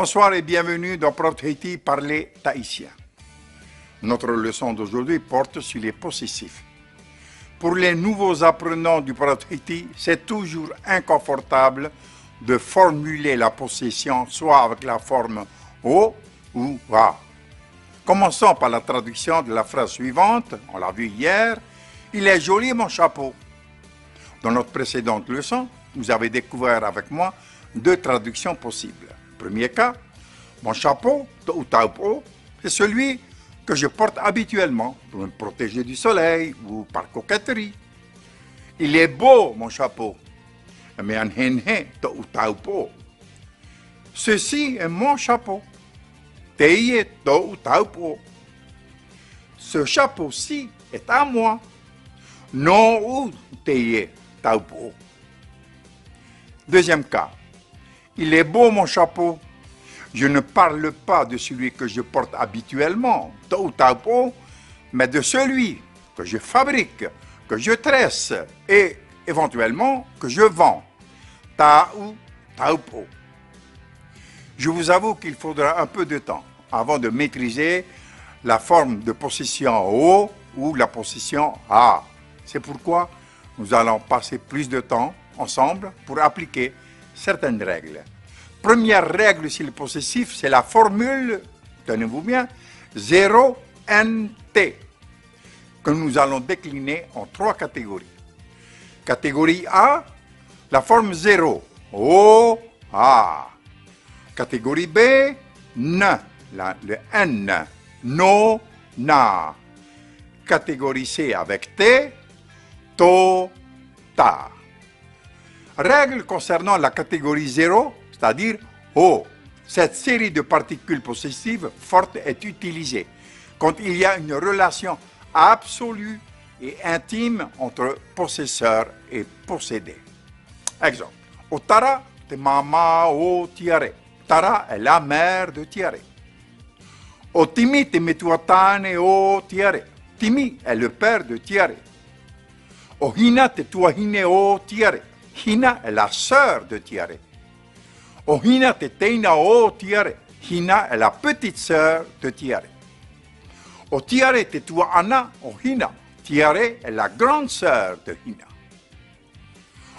Bonsoir et bienvenue dans Protéti parler tahitien. Notre leçon d'aujourd'hui porte sur les possessifs. Pour les nouveaux apprenants du Protéti, c'est toujours inconfortable de formuler la possession soit avec la forme o ou va. Commençons par la traduction de la phrase suivante, on l'a vu hier, « Il est joli mon chapeau ». Dans notre précédente leçon, vous avez découvert avec moi deux traductions possibles. Premier cas, mon chapeau ou taupo, c'est celui que je porte habituellement pour me protéger du soleil ou par coquetterie. Il est beau mon chapeau, mais un henhe ou taupo. Ceci est mon chapeau. Teye ou taupo. Ce chapeau-ci est à moi. Non ou teye taupo. Deuxième cas. Il est beau mon chapeau. Je ne parle pas de celui que je porte habituellement, ou taupo, mais de celui que je fabrique, que je tresse et éventuellement que je vends. Ta ou taupo. Je vous avoue qu'il faudra un peu de temps avant de maîtriser la forme de possession o ou la possession a. C'est pourquoi nous allons passer plus de temps ensemble pour appliquer certaines règles. Première règle sur le possessif, c'est la formule, tenez-vous bien, 0NT, que nous allons décliner en trois catégories. Catégorie A, la forme 0, O, A. Catégorie B, N, le N, No, Na. Catégorie C avec T, To, Ta. Règle concernant la catégorie 0, c'est-à-dire O. Cette série de particules possessives fortes est utilisée quand il y a une relation absolue et intime entre possesseur et possédé. Exemple. O Tara te mama o tiare. Tara est la mère de Tiare. O Timi te metuatane o Tiare. Timi est le père de Tiare. O Hina te tuahine o Tiare. Hina est la sœur de Tiare. O Hina te teina o Tiare. Hina est la petite sœur de Tiare. O Tiare te tuaana o Hina. Tiare est la grande sœur de Hina.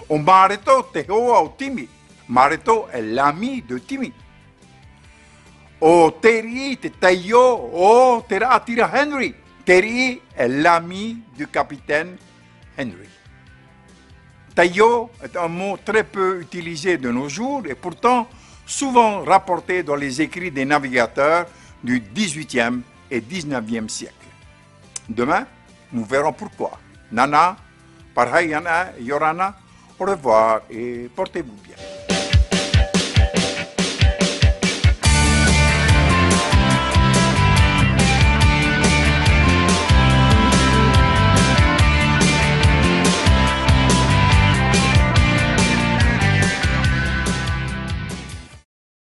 O Mareto te hoa o Timi. Mareto est l'ami de Timi. O Teri te taio o Tera atira Henry. Teri est l'ami du capitaine Henry. Taio est un mot très peu utilisé de nos jours et pourtant souvent rapporté dans les écrits des navigateurs du XVIIIe et XIXe siècle. Demain, nous verrons pourquoi. Nana, Parhayana, Yorana, au revoir et portez-vous bien.